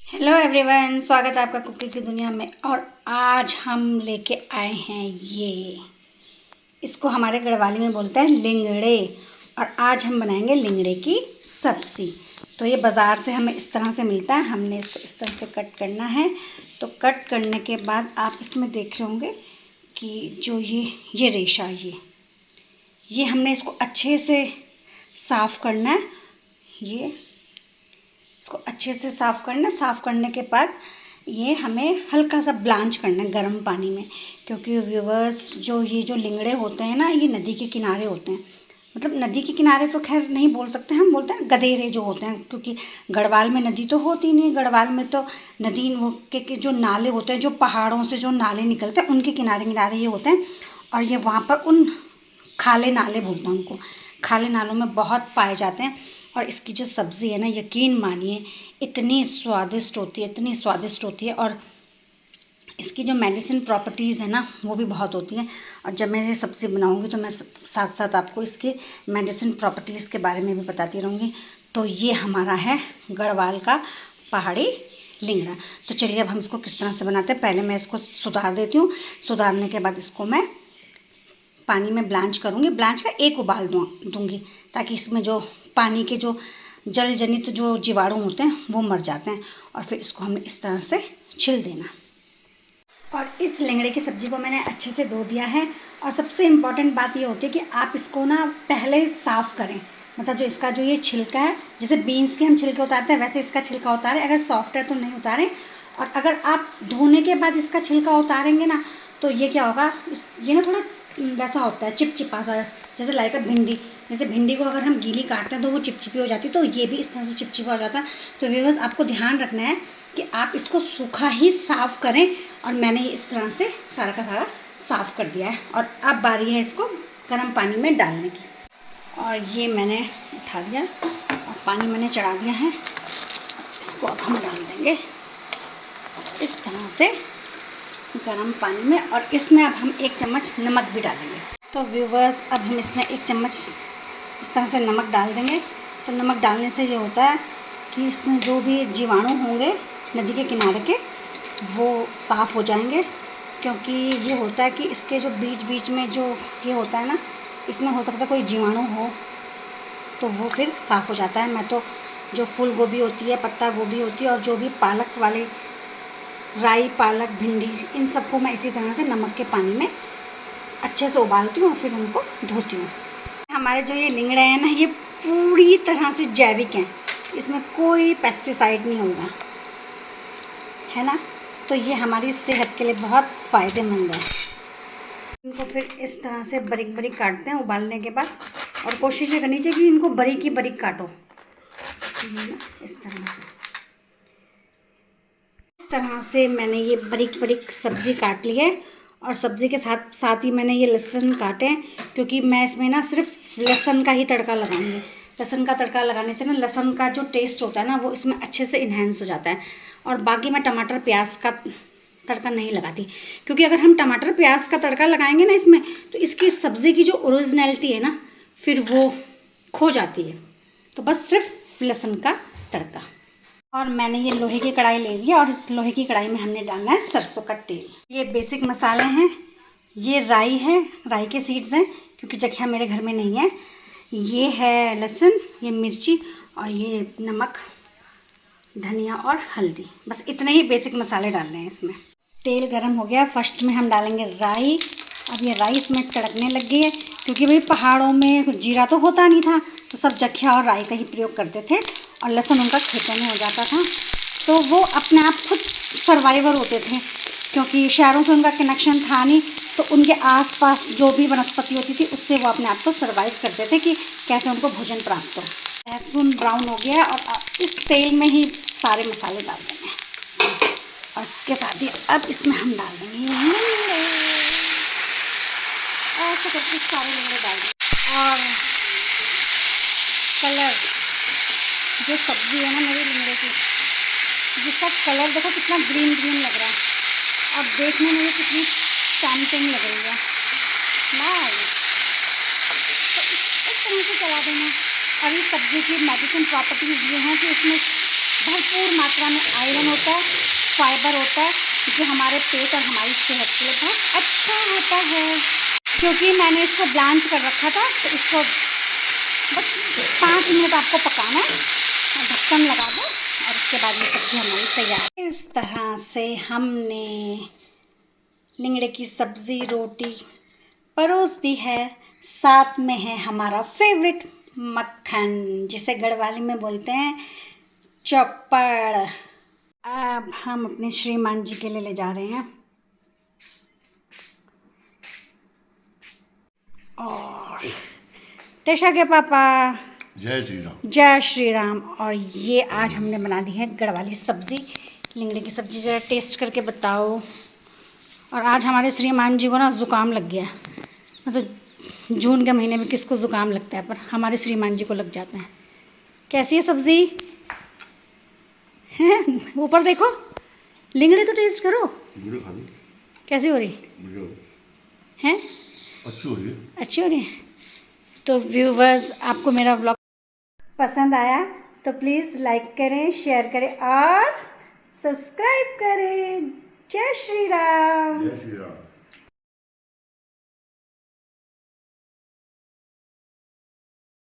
Hello everyone, स्वागत है आपका कुकिंग की दुनिया में। और आज हम लेके आए हैं इसको हमारे गढ़वाली में बोलते हैं लिंगड़े। और आज हम बनाएंगे लिंगड़े की सब्ज़ी। तो ये बाज़ार से हमें इस तरह से मिलता है। हमने इसको इस तरह से कट करना है। तो कट करने के बाद आप इसमें देख रहे होंगे कि जो ये रेशा ये हमने इसको अच्छे से साफ़ करना है। ये इसको अच्छे से साफ़ करना। साफ़ करने के बाद ये हमें हल्का सा ब्लांच करना है गर्म पानी में, क्योंकि व्यूवर्स ये जो लिंगड़े होते हैं ना, ये नदी के किनारे होते हैं। मतलब नदी के किनारे तो खैर नहीं बोल सकते, हम बोलते हैं गदेरे जो होते हैं, क्योंकि गढ़वाल में नदी तो होती नहीं। गढ़वाल में तो नदी के जो नाले होते हैं, जो पहाड़ों से जो नाले निकलते हैं, उनके किनारे किनारे ये होते हैं। और ये वहाँ पर उन खाले नाले बोलते हैं उनको। खाले नालों में बहुत पाए जाते हैं। और इसकी जो सब्ज़ी है ना, यकीन मानिए इतनी स्वादिष्ट होती है, इतनी स्वादिष्ट होती है। और इसकी जो मेडिसिन प्रॉपर्टीज़ है ना, वो भी बहुत होती हैं। और जब मैं ये सब्ज़ी बनाऊंगी तो मैं साथ साथ आपको इसकी मेडिसिन प्रॉपर्टीज़ के बारे में भी बताती रहूँगी। तो ये हमारा है गढ़वाल का पहाड़ी लिंगड़ा। तो चलिए अब हम इसको किस तरह से बनाते हैं। पहले मैं इसको सुधार देती हूँ। सुधारने के बाद इसको मैं पानी में ब्लांच करूँगी। ब्लांच का एक उबाल दूँगी, ताकि इसमें जो पानी के जो जल जनित जो जीवाणु होते हैं वो मर जाते हैं। और फिर इसको हमें इस तरह से छिल देना। और इस लिंगड़े की सब्ज़ी को मैंने अच्छे से धो दिया है। और सबसे इम्पॉर्टेंट बात ये होती है कि आप इसको ना पहले साफ़ करें। मतलब जो इसका जो ये छिलका है, जैसे बीन्स के हम छिलके उतारते हैं वैसे इसका छिलका उतारें। अगर सॉफ्ट है तो नहीं उतारें। और अगर आप धोने के बाद इसका छिलका उतारेंगे ना, तो ये क्या होगा, ये ना थोड़ा वैसा होता है चिपचिपा सा, जैसे लाइक भिंडी। जैसे भिंडी को अगर हम गीली काटते हैं तो वो चिपचिपी हो जाती है, तो ये भी इस तरह से चिपचिपा हो जाता है। तो व्यूअर्स, आपको ध्यान रखना है कि आप इसको सूखा ही साफ़ करें। और मैंने ये इस तरह से सारा का सारा साफ़ कर दिया है। और अब बारी है इसको गर्म पानी में डालने की। और ये मैंने उठा दिया और पानी मैंने चढ़ा दिया है। इसको अब हम डाल देंगे इस तरह से गर्म पानी में। और इसमें अब हम 1 चम्मच नमक भी डालेंगे। तो व्यूवर्स, अब हम इसमें 1 चम्मच इस तरह से नमक डाल देंगे। तो नमक डालने से ये होता है कि इसमें जो भी जीवाणु होंगे नदी के किनारे के, वो साफ़ हो जाएंगे। क्योंकि ये होता है कि इसके जो बीच बीच में जो ये होता है ना, इसमें हो सकता है कोई जीवाणु हो, तो वो फिर साफ़ हो जाता है। मैं तो जो फूल गोभी होती है, पत्ता गोभी होती है, और जो भी पालक वाले, राई, पालक, भिंडी, इन सबको मैं इसी तरह से नमक के पानी में अच्छे से उबालती हूँ और फिर उनको धोती हूँ। हमारे जो ये लिंगड़ा है ना, ये पूरी तरह से जैविक हैं। इसमें कोई पेस्टिसाइड नहीं होगा, है ना। तो ये हमारी सेहत के लिए बहुत फ़ायदेमंद है। इनको फिर इस तरह से बारीक बारीक काटते हैं उबालने के बाद। और कोशिश ये करनी चाहिए कि इनको बारीक ही बारीक काटो, इस तरह से। इस तरह से मैंने ये बारीक बारीक सब्ज़ी काट ली है। और सब्ज़ी के साथ साथ ही मैंने ये लहसुन काटे हैं, क्योंकि मैं इसमें ना सिर्फ लहसुन का ही तड़का लगाऊंगी। लहसुन का तड़का लगाने से ना लहसुन का जो टेस्ट होता है ना, वो इसमें अच्छे से इन्हेंस हो जाता है। और बाकी मैं टमाटर प्याज का तड़का नहीं लगाती, क्योंकि अगर हम टमाटर प्याज का तड़का लगाएंगे ना इसमें, तो इसकी सब्ज़ी की जो ओरिजिनलिटी है ना, फिर वो खो जाती है। तो बस सिर्फ लहसुन का तड़का। और मैंने ये लोहे की कढ़ाई ले ली है। और इस लोहे की कढ़ाई में हमने डालना है सरसों का तेल। ये बेसिक मसाले हैं। ये राई है, राई के सीड्स हैं, क्योंकि जखिया मेरे घर में नहीं है। ये है लहसुन, ये मिर्ची, और ये नमक, धनिया और हल्दी। बस इतने ही बेसिक मसाले डालने हैं इसमें। तेल गरम हो गया। फर्स्ट में हम डालेंगे राई। अब ये राई इसमें तड़कने लग गई है, क्योंकि भाई पहाड़ों में जीरा तो होता नहीं था, तो सब जखिया और राई का ही प्रयोग करते थे। और लहसुन उनका खेतों में हो जाता था, तो वो अपने आप खुद सर्वाइवर होते थे, क्योंकि शहरों से उनका कनेक्शन था नहीं। तो उनके आसपास जो भी वनस्पति होती थी, उससे वो अपने आप को सर्वाइव करते थे कि कैसे उनको भोजन प्राप्त हो। लहसुन ब्राउन हो गया और इस तेल में ही सारे मसाले डाल देंगे। और इसके साथ ही अब इसमें हम डाल देंगे लिंगड़े। ऐसे करके सारे लिंगड़े डाल देंगे। और कलर, जो सब्ज़ी है ना मेरे लिंगड़े की, जिसका कलर देखो कितना ग्रीन ग्रीन लग रहा है। और देखने में ये कितनी टेम्पटिंग लग रही है ना। तो इस तरह से चला देना। और इस सब्ज़ी की मेडिसिन प्रॉपर्टीज़ ये हैं कि इसमें भरपूर मात्रा में आयरन होता है, फाइबर होता है, जो हमारे पेट और हमारी सेहत के लिए बहुत अच्छा होता है। क्योंकि मैंने इसको ब्लांच कर रखा था, तो इसको बस 5 मिनट आपको पकाना है, ढक्कन लगा दो और उसके बाद ये सब्ज़ी हमारी तैयार। इस तरह से हमने लिंगड़े की सब्ज़ी रोटी परोस दी है, साथ में है हमारा फेवरेट मक्खन, जिसे गढ़वाली में बोलते हैं चौपड़। अब हम अपने श्रीमान जी के लिए ले जा रहे हैं। और टेशा के पापा, जय श्री राम। जय श्री राम। और ये आज हमने बना दी है गढ़वाली सब्ज़ी, लिंगड़े की सब्ज़ी। ज़रा टेस्ट करके बताओ। और आज हमारे श्रीमान जी को ना ज़ुकाम लग गया। मतलब जून के महीने में किसको ज़ुकाम लगता है, पर हमारे श्रीमान जी को लग जाता है। कैसी है सब्ज़ी? हैं ऊपर देखो, लिंगड़े तो टेस्ट करो। कैसी हो रही हैं? अच्छी हो रही है। अच्छी हो रही है। तो व्यूवर्स, आपको मेरा व्लॉग पसंद आया तो प्लीज़ लाइक करें, शेयर करें और सब्सक्राइब करें। जय श्री राम। जय श्री राम।